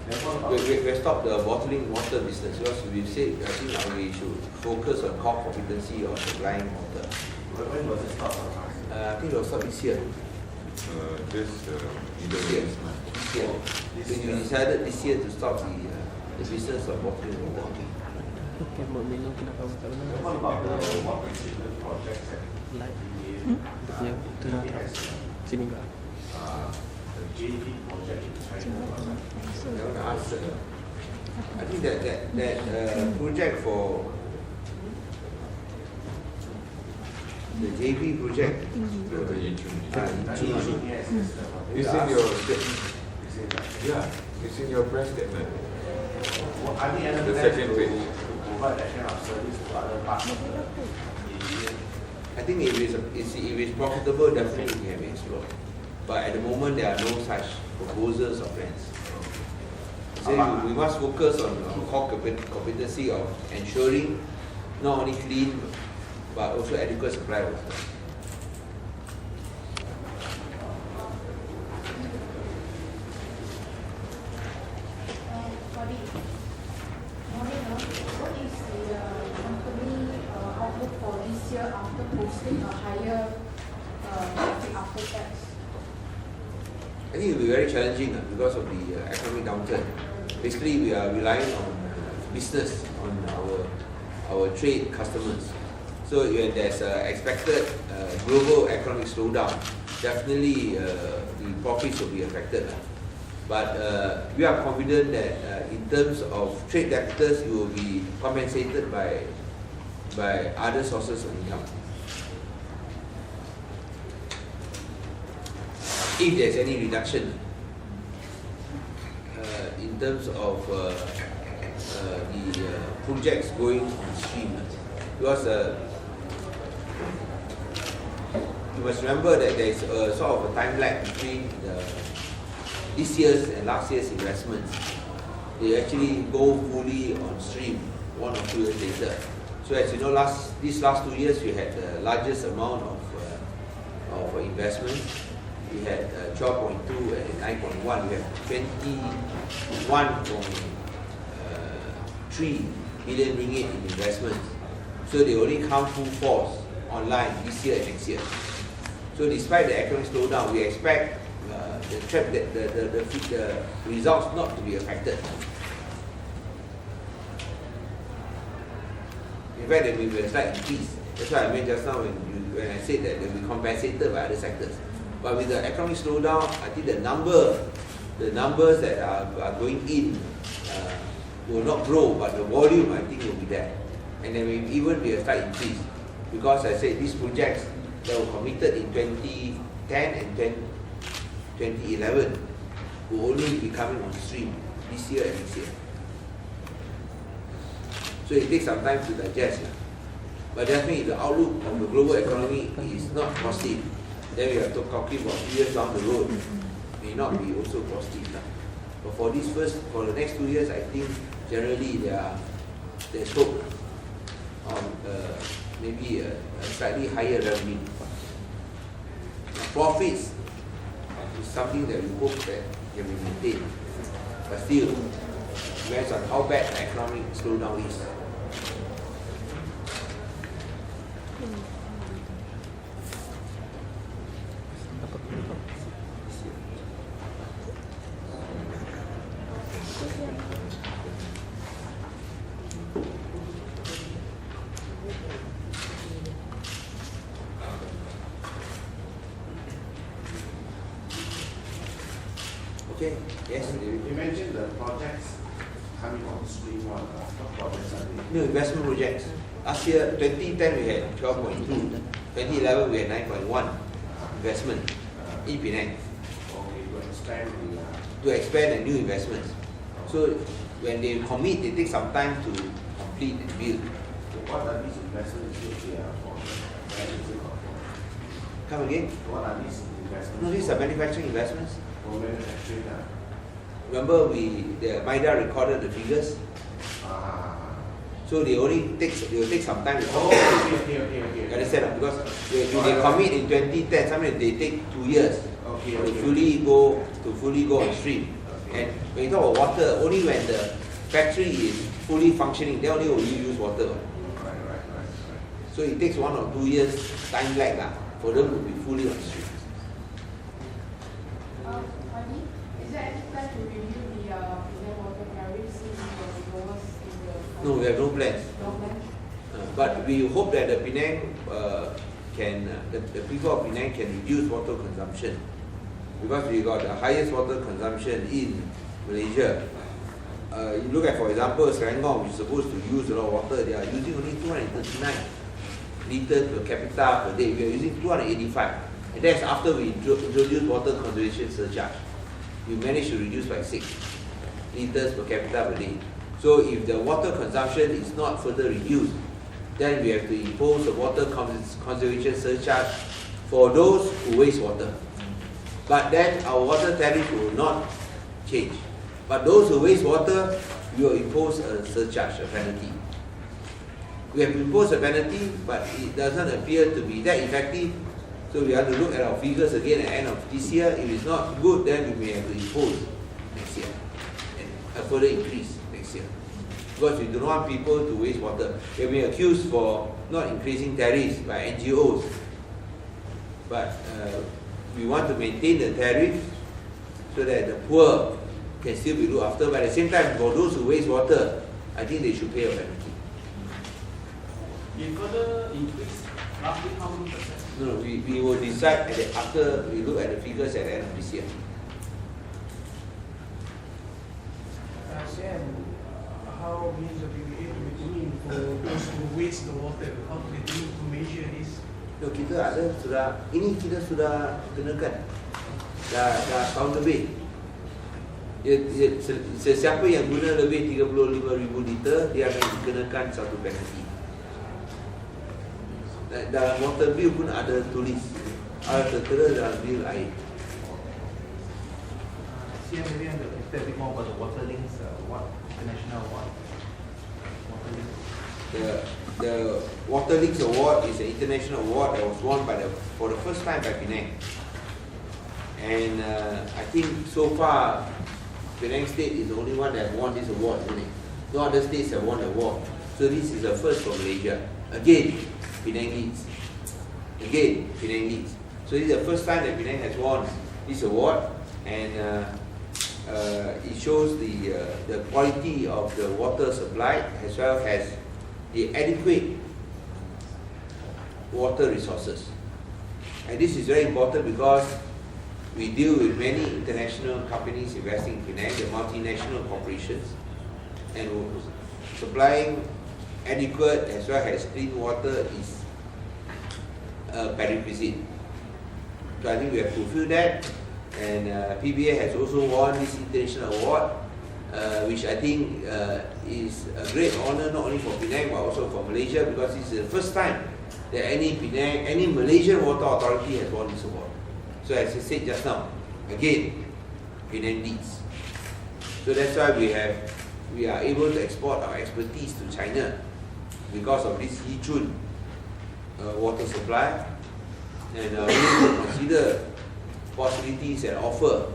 We stopped the bottling water business because we said I think we should focus on core competency of supplying water. When was it stopped? I think it was stopped this year. This year. When you decided this year to stop the business of bottling water. What about the water treatment projects at the JV project in China? I think that project for the JV project it's in your statement. Yeah, it's in your press statement. The second page. Provide that kind of service to other parts of the I think if it's profitable, definitely we can explore. But at the moment, there are no such proposals or plans. So we must focus on core competency of ensuring not only clean but also adequate supply of water. What is the company outlook for this year after posting a higher profit after tax? I think it will be very challenging because of the economic downturn. Basically, we are relying on business, on our trade customers. So when there's expected global economic slowdown, definitely the profits will be affected. But we are confident that in terms of trade debtors, it will be compensated by other sources of income. If there's any reduction in terms of the projects going on stream, because you must remember that there is a sort of a time lag between this year's and last year's investments. They actually go fully on stream 1 or 2 years later. So as you know, these last 2 years we had the largest amount of investment. We had 12.2 and 9.1. We have 21.3 billion ringgit in investments. So they only come full force online this year and next year. So despite the economic slowdown, we expect the results not to be affected. In fact, there will be a slight increase. That's why I meant just now when I said that they will be compensated by other sectors. But with the economic slowdown, I think the numbers that are going in will not grow, but the volume I think will be there. And there will even be a slight increase. Because I said these projects that were committed in 2010 and 2011 will only be coming on stream this year and next year. So it takes some time to digest. But definitely the outlook of the global economy is not positive. Then we have to calculate about 2 years down the road. May not be also positive. But for the next 2 years, I think generally there's hope on maybe a slightly higher revenue. Profits is something that we hope that can be maintained. But still, depends on how bad the economic slowdown is. Okay, yes. You mentioned the projects coming on stream. What projects are they? New investment projects. Last year, 2010 we had 12.2. 2011 we had 9.1 investment in Penang. Okay, to expand the new investments. So when they commit, they take some time to complete and build. So what are these investments usually for? Come again? What are these investments? No, these are manufacturing investments. For manufacturing. Remember, the MIDA recorded the figures. So they will take some time to complete. Okay. You understand? Because they commit in 2010, sometimes they take 2 years to fully go on stream. And when you talk about water, only when the factory is fully functioning, then only will you use water. Right. So it takes 1 or 2 years time lag for them to be fully on stream. Adi, is there any plan to review the Penang water tariff since it was the lowest in the... No, we have no plans. No plan? But we hope that the Penang the people of Penang can reduce water consumption, because we got the highest water consumption in Malaysia. You look at, for example, Selangor, which is supposed to use a lot of water, they are using only 239 liters per capita per day. We are using 285, and that's after we introduced water conservation surcharge. We managed to reduce by 6 liters per capita per day. So if the water consumption is not further reduced, then we have to impose a water conservation surcharge for those who waste water. But then our water tariff will not change. But those who waste water, we will impose a surcharge, a penalty. We have imposed a penalty, but it doesn't appear to be that effective. So we have to look at our figures again at the end of this year. If it's not good, then we may have to impose next year and a further increase next year. Because we do not want people to waste water. We have been accused for not increasing tariffs by NGOs. But we want to maintain the tariff so that the poor can still be looked after. But at the same time, for those who waste water, I think they should pay a penalty. If further increase, roughly how many percent? No, we will decide after we look at the figures at the end of this year. Sam, how is the PBA doing for those who waste the water? How do they do to measure this? No, ini kita sudah kenakan dah tahun lebih. Sesiapa yang guna lebih 35,000 liter, dia akan dikenakan satu penalti. Dalam water bill pun ada tulis, ada tertera dalam bil air. Maybe I'm going to tell a bit more about the WaterLinks, international award. The WaterLinks award is an international award that was won for the first time by Penang. And I think so far, Penang State is the only one that has won this award, isn't it? No other states have won the award. So this is a first for Malaysia. Again, Penang leads. Again, Penang leads. So this is the first time that Penang has won this award, and it shows the quality of the water supply as well as the adequate water resources. And this is very important because we deal with many international companies investing in Penang, the multinational corporations, and supplying adequate as well as clean water is a prerequisite. So I think we have fulfilled that, and PBA has also won this international award, which I think is a great honor not only for Penang but also for Malaysia, because this is the first time that any Malaysian water authority has won this award. So as I said just now, again, Penang leads. So that's why we are able to export our expertise to China because of this Yichun water supply, and we will consider possibilities and offer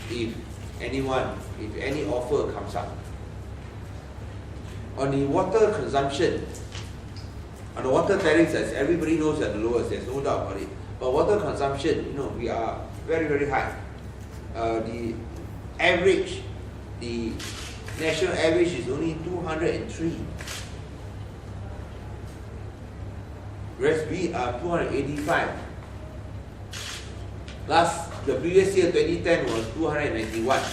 if any offer comes up. On the water consumption, on the water tariffs, as everybody knows, are the lowest, there's no doubt about it. But water consumption, we are very, very high. The national average is only 203. Whereas we are 285. The previous year, 2010, was 291.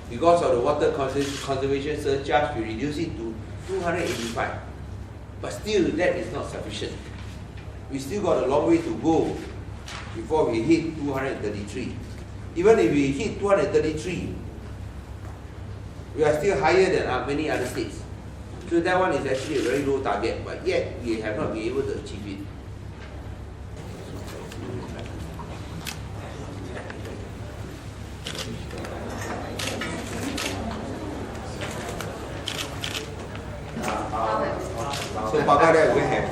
Because of the water conservation surcharge, we reduced it to 285. But still, that is not sufficient. We still got a long way to go before we hit 233. Even if we hit 233, we are still higher than many other states. So that one is actually a very low target, but yet we have not been able to achieve it. So Paga, we have